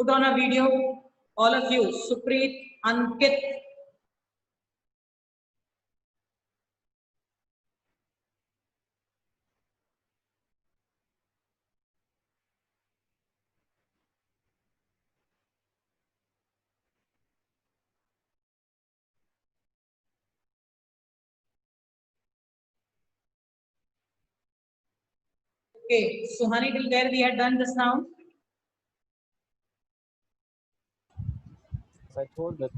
Put on a video, all of you, Supreet, Ankit. Okay, Suhani, till there we had done just now. I told that.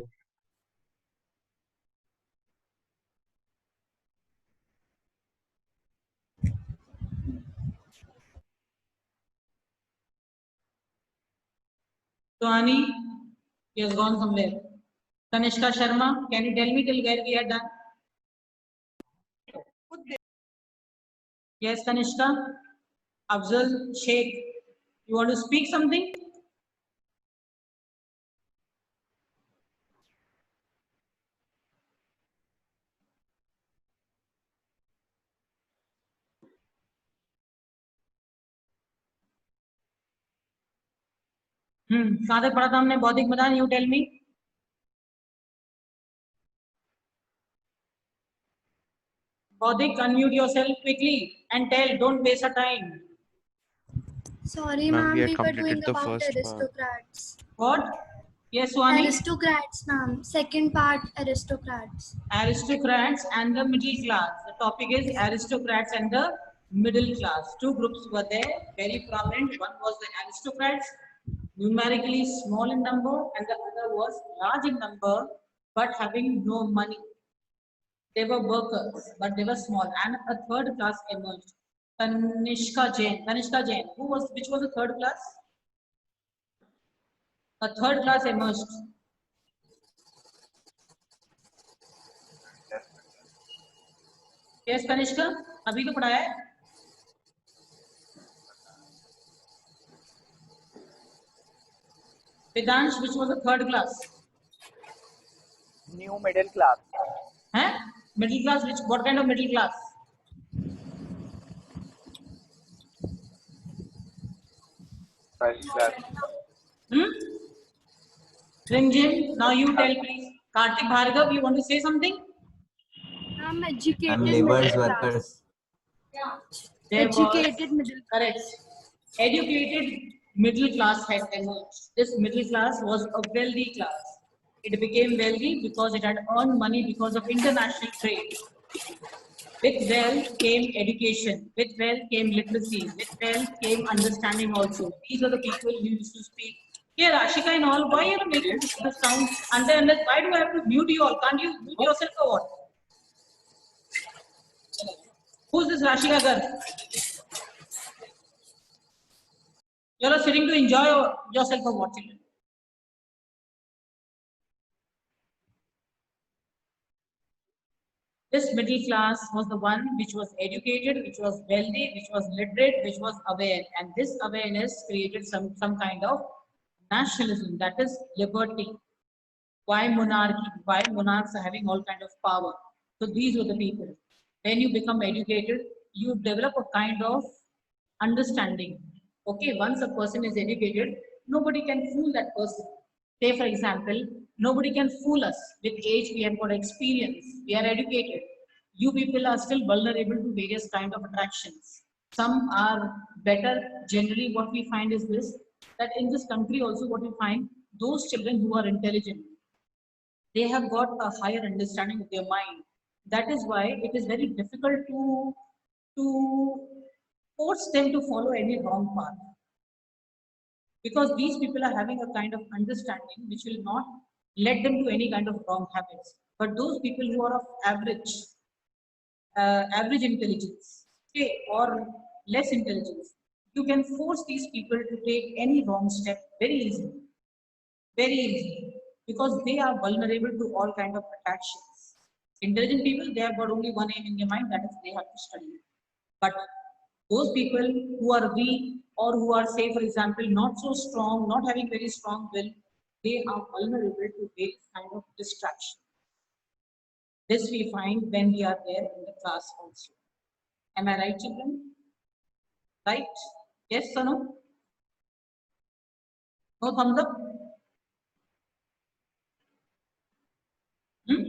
Suhani, he has gone somewhere. Kanishka Sharma, can you tell me till where we are done? Yes, Kanishka. Afzal Sheikh, you want to speak something? कहाँ तक पढ़ा था हमने बौद्धिक मैदान? You tell me. Baudik, unmute yourself quickly and tell, don't waste our time. Sorry, ma'am, we were doing about aristocrats. What? Yes, Swani? Aristocrats, ma'am. Second part, aristocrats. Aristocrats and the middle class. The topic is aristocrats and the middle class. Two groups were there, very prominent. One was the aristocrats, numerically small in number, and the other was large in number, but having no money. They were workers, but they were small. And a third class emerged. Kanishka Jain. Kanishka Jain. Which was the third class? A third class emerged. Yes, Kanishka. अभी तो पढ़ाया है. Vedansh, which was the third class? New middle class. Huh? Middle class, what kind of middle class? First class. Rinjim, now you tell please. Kartik Bhargav, you want to say something? I'm educated. I'm laborers workers. Educated middle class. Correct. Educated middle class had emerged. This middle class was a wealthy class. It became wealthy because it had earned money because of international trade. With wealth came education. With wealth came literacy. With wealth came understanding also. These are the people who used to speak. Here, Ashika and all, why are you making this sound? Unless, why do I have to mute you all? Can't you mute yourself or what? Who's this Rashika girl? You are sitting to enjoy yourself or what, children? This middle class was the one which was educated, which was wealthy, which was literate, which was aware. And this awareness created some kind of nationalism, that is liberty. Why monarchy? Why monarchs are having all kind of power? So these were the people. When you become educated, you develop a kind of understanding. Okay, once a person is educated, nobody can fool that person. Say, for example, nobody can fool us. With age, we have got experience. We are educated. You people are still vulnerable to various kind of attractions. Some are better. Generally, what we find is this, that in this country also what we find, those children who are intelligent, they have got a higher understanding of their mind. That is why it is very difficult to force them to follow any wrong path. Because these people are having a kind of understanding which will not let them do any kind of wrong habits. But those people who are of average intelligence, okay, or less intelligence, you can force these people to take any wrong step very easily, because they are vulnerable to all kind of attractions. Intelligent people, they have got only one aim in their mind, that is they have to study. But those people who are weak or who are, say, for example, not so strong, not having very strong will, they are vulnerable to various kind of distraction. This we find when we are there in the class also. Am I right, children? Right? Yes or no? No thumbs up? Hmm?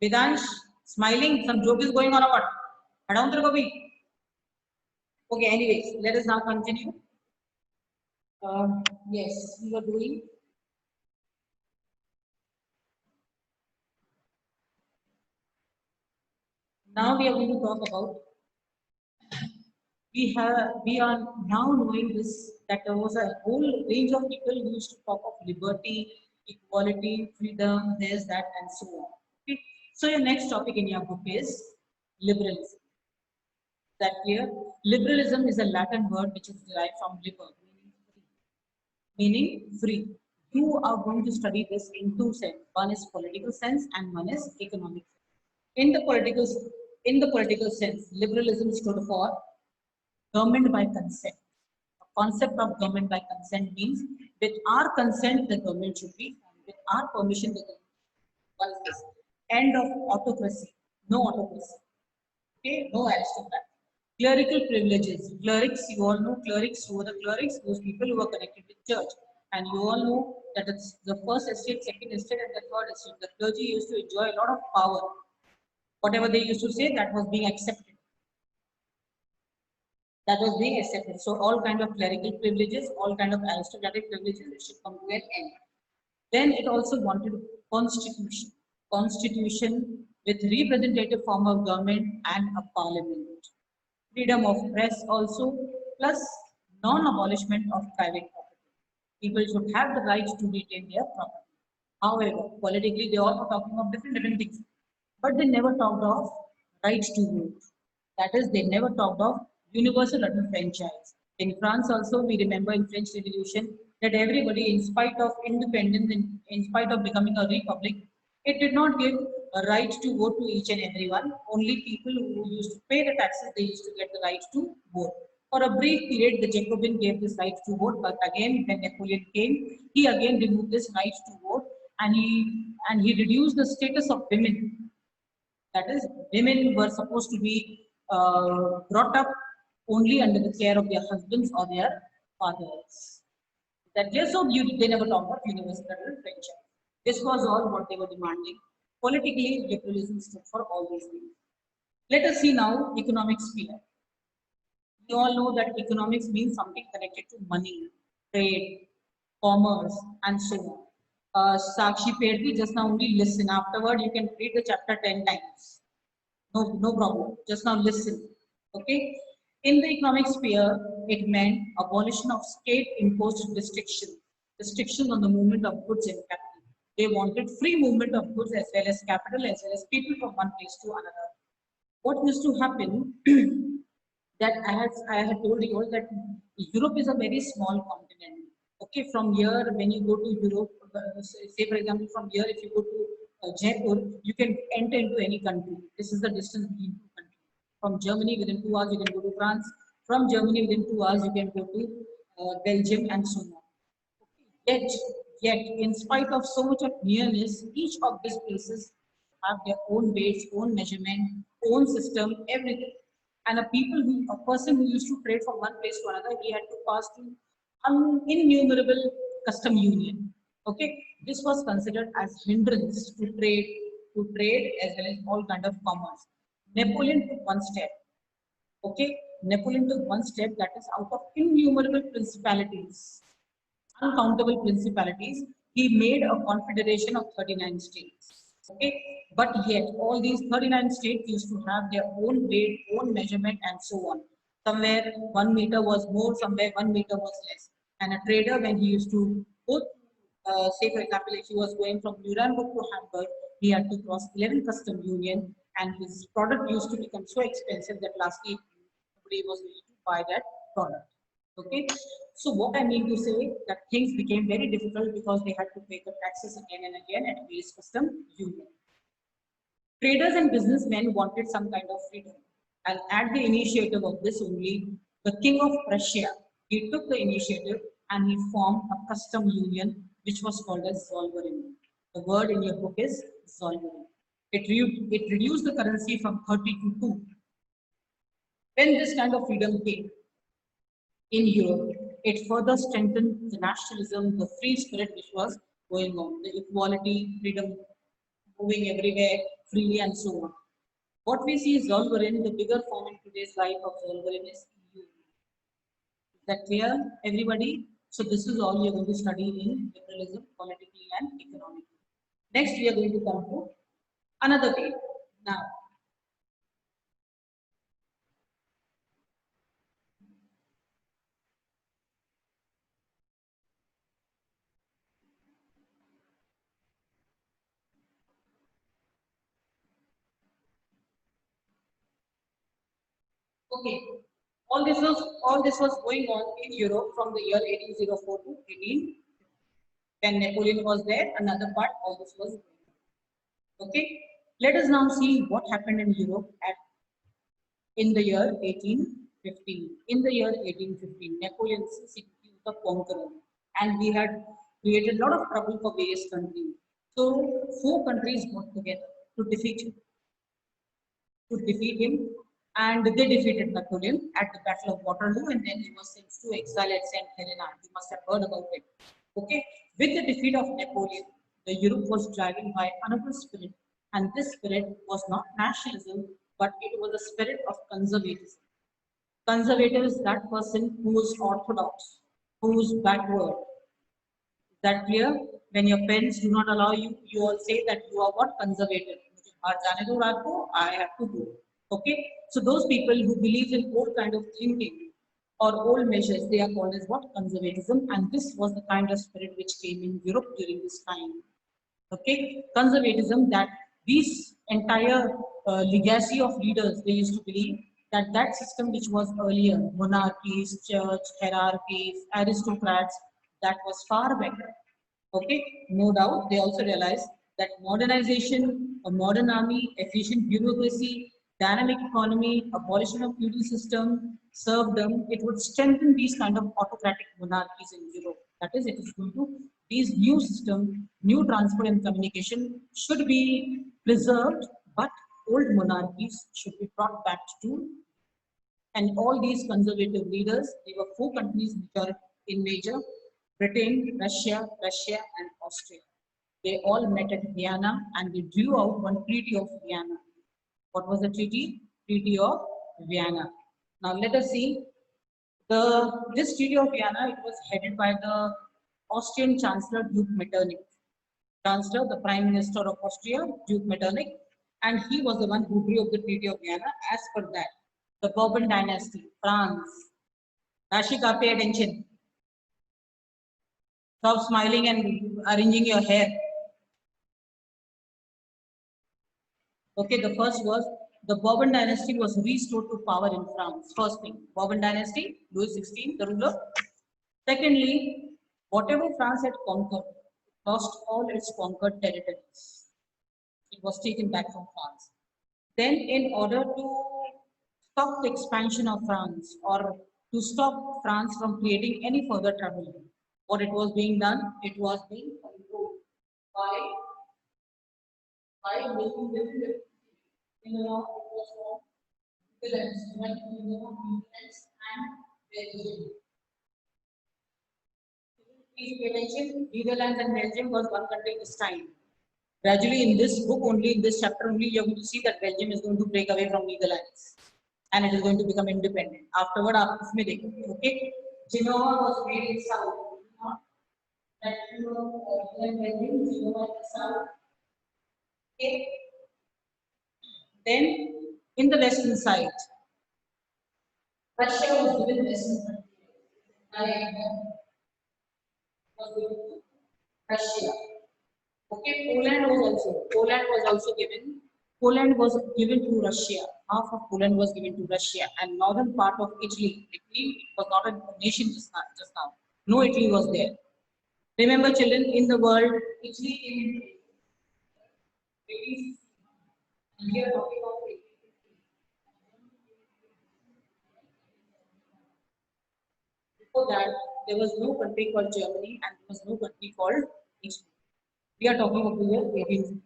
Vedansh, smiling, some joke is going on or what? Hadaun tere ko bhi? Okay, anyways, let us now continue. Yes, we were doing. Now we are going to talk about. We are now knowing this, that there was a whole range of people who used to talk of liberty, equality, freedom, this, that, and so on. Okay. So your next topic in your book is liberalism. That clear? Liberalism is a Latin word which is derived from liber, meaning free. You are going to study this in two sense. One is political sense and one is economic sense. In the political, in the political sense, liberalism stood for government by consent. The concept of government by consent means with our consent the government should be, and with our permission the government. What is this? End of autocracy. No autocracy. Okay, no aristocrat. Clerical privileges. Clerics, you all know clerics. Who are the clerics? Those people who are connected with church. And you all know that it's the first estate, second estate, and the third estate. The clergy used to enjoy a lot of power. Whatever they used to say, that was being accepted. That was being accepted. So all kind of clerical privileges, all kind of aristocratic privileges, it should come to an end. Then it also wanted constitution. Constitution with representative form of government and a parliament. Freedom of press also, plus non-abolishment of private property. People should have the right to retain their property. However, politically they all were talking of different things, but they never talked of right to vote. That is, they never talked of universal adult franchise. In France also, we remember in French Revolution that everybody, in spite of independence, in spite of becoming a republic, it did not give a right to vote to each and everyone. Only people who used to pay the taxes, they used to get the right to vote. For a brief period, the Jacobin gave this right to vote, but again, when Napoleon came, he again removed this right to vote, and he reduced the status of women. That is, women were supposed to be brought up only under the care of their husbands or their fathers. That just so they never talked about universal franchise. This was all what they were demanding. Politically, liberalism stood for all these things. Let us see now economic sphere. We all know that economics means something connected to money, trade, commerce, and so on. Sakshi Pedri, just now only listen. Afterward, you can read the chapter 10 times. No problem. Just now listen. Okay. In the economic sphere, it meant abolition of state-imposed restrictions on the movement of goods and capital. They wanted free movement of goods as well as capital, as well as people from one place to another. What used to happen that I had told you all that Europe is a very small continent. Okay, from here, when you go to Europe, say for example, from here, if you go to Jaipur, you can enter into any country. This is the distance between two countries. From Germany, within 2 hours, you can go to France. From Germany, within 2 hours, you can go to Belgium and so on. Yet, yet, in spite of so much of nearness, each of these places have their own weights, own measurement, own system, everything. And a person who used to trade from one place to another, he had to pass through an innumerable custom union. Okay, this was considered as hindrance to trade as well as all kind of commerce. Napoleon took one step. Okay, Napoleon took one step, that is, out of innumerable principalities, uncountable principalities, he made a confederation of 39 states. Okay, but yet all these 39 states used to have their own weight, own measurement, and so on. Somewhere 1 meter was more, somewhere 1 meter was less. And a trader, when he used to go, say for example, if he was going from Nuremberg to Hamburg, he had to cross 11 custom union, and his product used to become so expensive that lastly nobody was willing to buy that product. Okay, so what I mean to say that things became very difficult because they had to pay the taxes again and again at various custom union. Traders and businessmen wanted some kind of freedom, and at the initiative of this only, the King of Prussia, he took the initiative and he formed a custom union which was called as Zollverein. The word in your book is Zollverein. It reduced the currency from 30 to 2. When this kind of freedom came, in Europe. It further strengthened the nationalism, the free spirit which was going on, the equality, freedom, moving everywhere freely and so on. What we see is Zollverein, the bigger form in today's life of Zollverein is EU. Is that clear, everybody? So this is all you're going to study in liberalism, politically and economically. Next, we are going to come to another way. Now, okay, all this was going on in Europe from the year 1804 to 18. When Napoleon was there, another part, all this was going on. Okay, let us now see what happened in Europe in the year 1815. In the year 1815, Napoleon was the conqueror, and he had created a lot of trouble for various countries. So four countries got together to defeat him, and they defeated Napoleon at the Battle of Waterloo, and then he was sent to exile at St. Helena. You must have heard about it. Okay, with the defeat of Napoleon, the Europe was driven by another spirit, and this spirit was not nationalism, but it was a spirit of conservatism. Conservative is that person who is orthodox, who is backward. Is that clear? When your parents do not allow you, you all say that you are what? Conservative. I have to go. Okay? So those people who believe in old kind of thinking or old measures, they are called as what? Conservatism. And this was the kind of spirit which came in Europe during this time. Okay? Conservatism, that these entire legacy of leaders, they used to believe that that system which was earlier, monarchies, church, hierarchies, aristocrats, that was far better. Okay, no doubt. They also realized that modernization, a modern army, efficient bureaucracy, dynamic economy, abolition of feudal system, serfdom, it would strengthen these kind of autocratic monarchies in Europe. That is, it is going to, these new system, new transport and communication should be preserved, but old monarchies should be brought back to. And all these conservative leaders, there were four countries which are in major: Britain, Russia, and Austria. They all met at Vienna, and they drew out one Treaty of Vienna. What was the treaty? Treaty of Vienna. Now let us see. This Treaty of Vienna, it was headed by the Austrian Chancellor Duke Metternich. Chancellor, the Prime Minister of Austria, Duke Metternich, and he was the one who drew up the Treaty of Vienna. As per that, the Bourbon dynasty, France. Rashika, pay attention. Stop smiling and arranging your hair. Okay, the first was the Bourbon dynasty was restored to power in France. First thing, Bourbon dynasty, Louis XVI, the ruler. Secondly, whatever France had conquered, lost all its conquered territories. It was taken back from France. Then, in order to stop the expansion of France, or to stop France from creating any further trouble, what it was being done, it was being controlled by making them in the law. It was called Netherlands, Netherlands and Belgium. Please pay attention. Netherlands and Belgium was one country this time. Gradually, in this book, only in this chapter, only you're going to see that Belgium is going to break away from Netherlands, and it is going to become independent. Afterward, okay, Genoa was made in south. That Belgium, Genoa in the south. Okay. Then, in the western side, Russia was given western country. Was given to Russia. Okay, Poland was also given. Poland was given to Russia. Half of Poland was given to Russia, and northern part of Italy. Italy was not a nation just now. No Italy was there. Remember, children, in the world, Italy in 1860. And we are talking about 1850. Before that, there was no country called Germany, and there was no country called Italy. We are talking of the year 1850.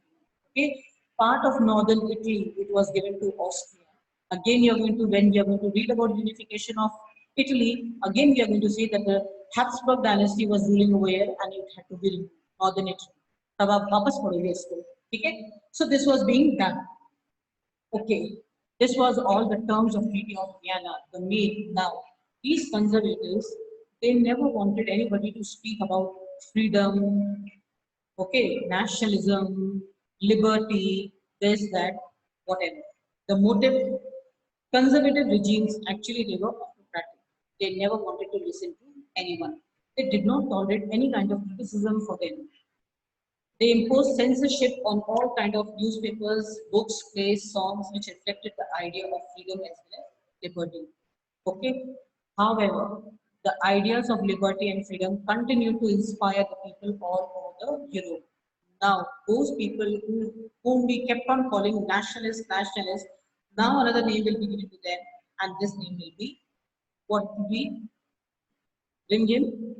Okay, part of northern Italy, it was given to Austria. Again, when you're going to read about unification of Italy, again we are going to see that the Habsburg dynasty was ruling over here and it had to be removed, northern Italy. तब आप वापस पढ़ोगे इसको, ठीक है? So this was being done. Okay, this was all the terms of Treaty of Vienna, the main. Now, these conservatives, they never wanted anybody to speak about freedom, okay, nationalism, liberty, this, that, whatever. The motive, conservative regimes actually they were autocratic. They never wanted to listen to anyone. They did not tolerate any kind of criticism for them. They imposed censorship on all kind of newspapers, books, plays, songs, which reflected the idea of freedom as well as liberty. Okay. However, the ideas of liberty and freedom continue to inspire the people all over the Europe. Now, those people whom we kept on calling nationalists, nationalists, now another name will be given to them, and this name will be what will be Rim Jim?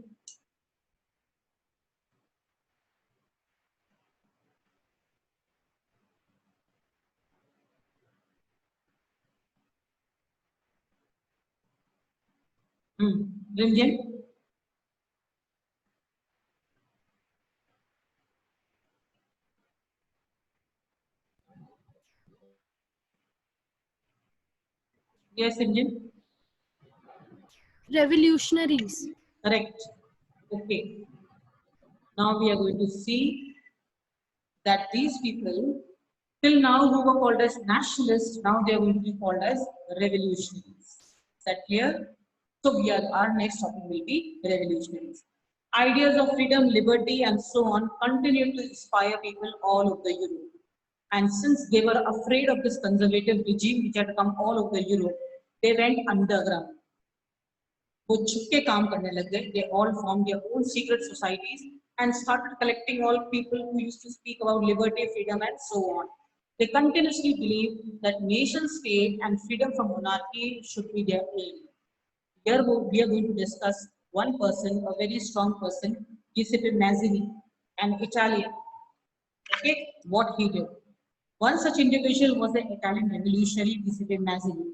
Rim Jim? Yes, Rim Jim? Revolutionaries. Correct. Okay. Now we are going to see that these people, till now who were called as nationalists, now they are going to be called as revolutionaries. Is that clear? So our next topic will be revolutionaries. Ideas of freedom, liberty, and so on continue to inspire people all over Europe. And since they were afraid of this conservative regime which had come all over Europe, they went underground. वो छुप के काम करने लग गए. They all formed their own secret societies and started collecting all people who used to speak about liberty, freedom, and so on. They continuously believed that nation state and freedom from monarchy should be their aim. Here we are going to discuss one person, a very strong person, Giuseppe Mazzini, an Italian. Okay, what he did. One such individual was the Italian revolutionary Giuseppe Mazzini.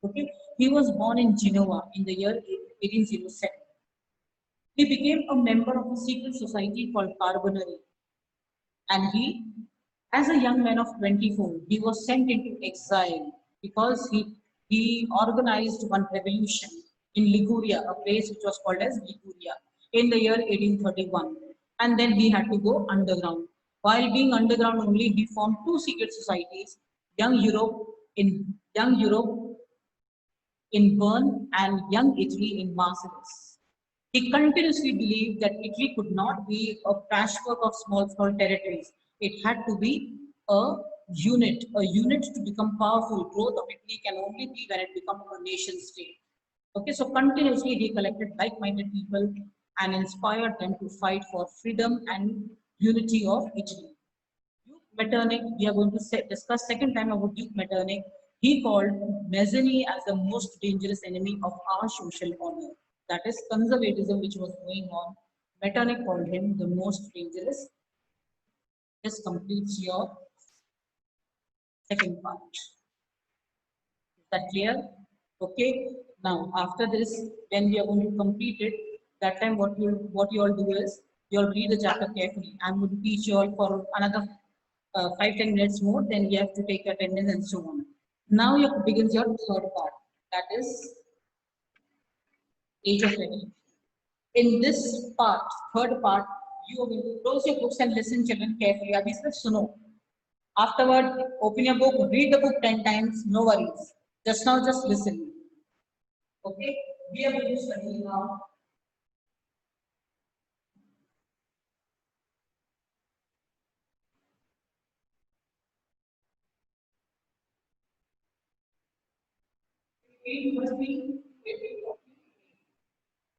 Okay, he was born in Genoa in the year 1807. He became a member of a secret society called Carbonari, and as a young man of 24, he was sent into exile because he organized one revolution in Liguria, a place which was called as Liguria, in the year 1831, and then he had to go underground. While being underground only, he formed two secret societies: Young Europe in Bern and Young Italy in Marseilles. He continuously believed that Italy could not be a patchwork of small territories. It had to be a unit to become powerful. Growth of Italy can only be when it becomes a nation state. Okay, so continuously he collected like-minded people and inspired them to fight for freedom and unity of Italy. Duke Metternich, we are going to discuss second time about Duke Metternich. He called Mazzini as the most dangerous enemy of our social order. That is conservatism which was going on. Metternich called him the most dangerous. This completes your second part. Is that clear? Okay. Now after this, when we are going to complete it, that time what you all do is you'll read the chapter carefully. I'm going to teach you all for another 5-10 minutes more. Then you have to take attendance and so on. Now begins your third part. That is Age of Revolution. In this part, third part, you are going to close your books and listen, children, carefully. Abhi sirf suno. Afterward, open your book, read the book 10 times, no worries. Just now, just listen. Okay? We are going to study now.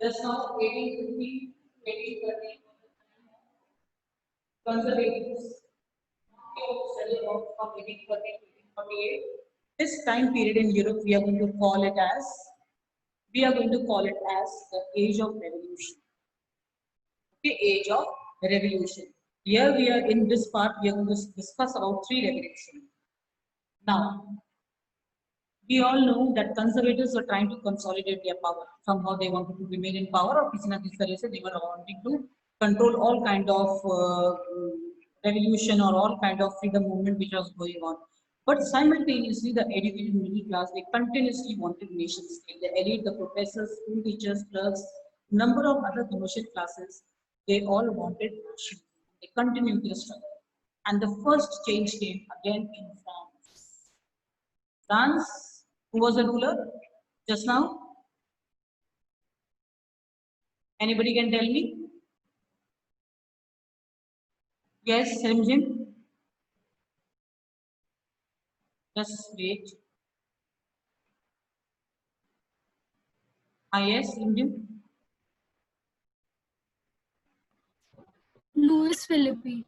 Just now, 1850, 1830, conservatives. Study about from 1830 to 1848. This time period in Europe, we are going to call it as the Age of Revolution. The Age of Revolution. Here we are in this part, we are going to discuss about three revolutions. Now, We all know that conservatives were trying to consolidate their power. Somehow they wanted to remain in power, or किसी ना किसी तरह से they were wanting to control all kind of revolution or all kind of freedom movement which was going on. But simultaneously, the educated middle class, they continuously wanted nation state. The elite, the professors, school teachers, clerks, number of other commercial classes, they all wanted nationalism. They continued their struggle. And the first change came again in France. France, who was the ruler just now? Anybody can tell me? Yes, Rimjin? Just wait. Ah, yes, Rimjin? Louis Philippe.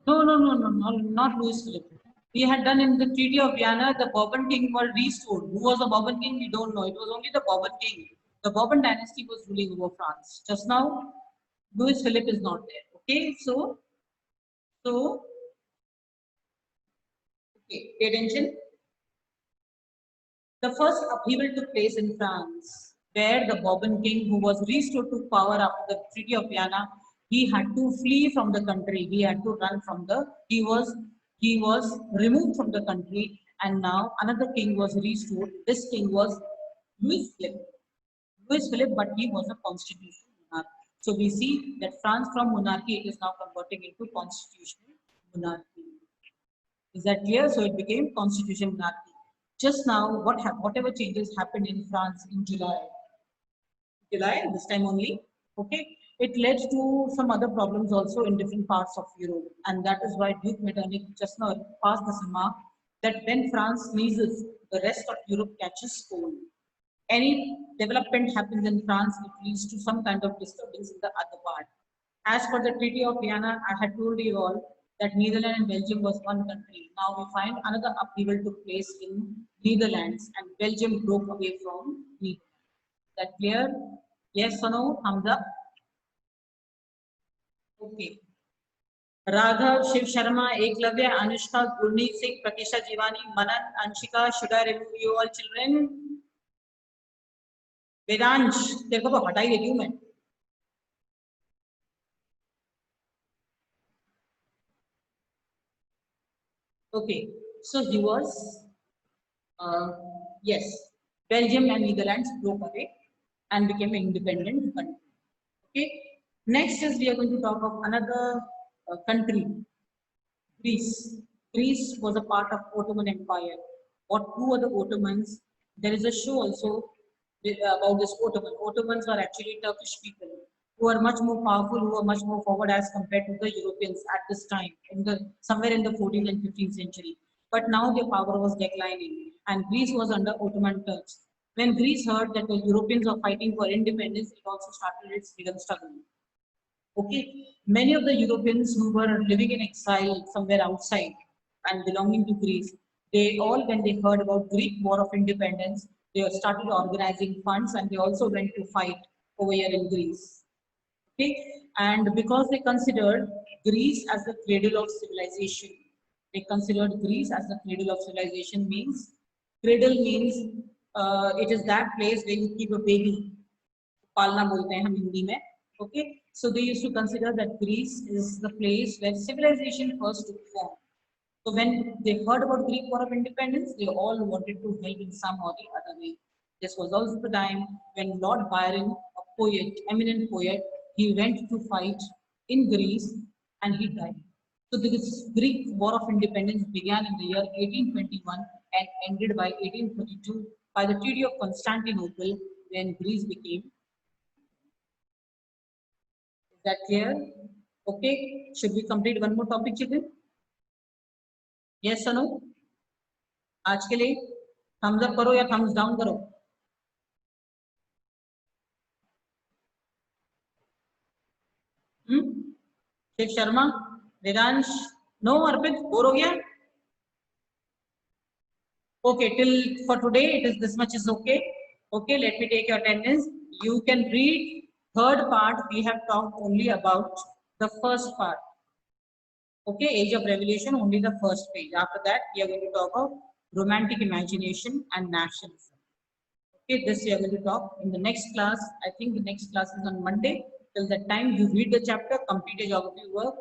No, not Louis Philippe. We had done in the Treaty of Vienna, the Bourbon king was restored. Who was the Bourbon king? We don't know. It was only the Bourbon king. The Bourbon dynasty was ruling over France. Just now, Louis Philippe is not there. Okay, so, okay, pay attention. The first upheaval took place in France, where the Bourbon king, who was restored to power after the Treaty of Vienna, he had to flee from the country. He had to run from the. He was removed from the country, and now another king was restored. This king was Louis Philippe. Louis Philippe, but he was a constitutional monarch. So we see that France from monarchy it is now converting into constitutional monarchy. Is that clear? So it became constitutional monarchy. Just now, whatever changes happened in France in July, this time only, okay, it led to some other problems also in different parts of Europe. And that is why Duke Metternich just now passed this remark that when France sneezes, the rest of Europe catches cold. Any development happens in France, it leads to some kind of disturbance in the other part. As per the Treaty of Vienna, I had told you all that Netherlands and Belgium was one country. Now we find another upheaval took place in Netherlands, and Belgium broke away from Netherlands. Is that clear? Yes or no? Thumbs up. Okay. Raghav, Shiv Sharma, Eklavya, Anushka, Gurneet Singh, Prakisha Jivani, Manan, Anshika, should I remove you all children? Vedansh तेरे को तो हटा ही देती हूँ मैं. Okay, so he was yes, Belgium and Netherlands broke away and became an independent country. Okay, next is we are going to talk of another country, Greece. Greece was a part of Ottoman Empire. Who are the Ottomans? There is a show also about this Ottoman. Ottomans are actually Turkish people who are much more powerful, who are much more forward as compared to the Europeans at this time, somewhere in the 14th and 15th century. But now their power was declining, and Greece was under Ottoman Turks. When Greece heard that the Europeans were fighting for independence, it also started its freedom struggle. Okay, many of the Europeans who were living in exile somewhere outside and belonging to Greece, they all, when they heard about Greek War of Independence, they started organizing funds and they also went to fight over here in Greece. Okay, and because they considered Greece as the cradle of civilization, means cradle means it is that place where you keep a baby. पालना बोलते हैं हम हिंदी में. Okay, so they used to consider that Greece is the place where civilization first took form. So when they heard about Greek War of Independence, they all wanted to help in some or the other way. This was also the time when Lord Byron, a poet, eminent poet, he went to fight in Greece and he died. So this Greek War of Independence began in the year 1821 and ended by 1832 by the Treaty of Constantinople when Greece became. Is that clear? Okay, should we complete one more topic, children? Yes or no? आज के लिए thumbs up करो या thumbs down करो. Shiv Sharma, Vedansh, no, अर्पित, bore हो गया? Okay, till for today it is this much is okay. Okay, let me take your attendance. You can read third part. We have talked only about the first part. Okay, Age of Revolution, only the first page. After that, we are going to talk of romantic imagination, and nationalism. Okay, this we are going to talk in the next class. I think the next class is on Monday. Till that time, you read the chapter, complete your geography work.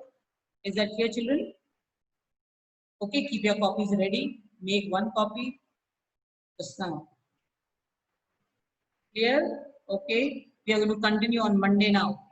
Is that clear, children? Okay, keep your copies ready. Make one copy just now. Clear? Okay, we are going to continue on Monday now.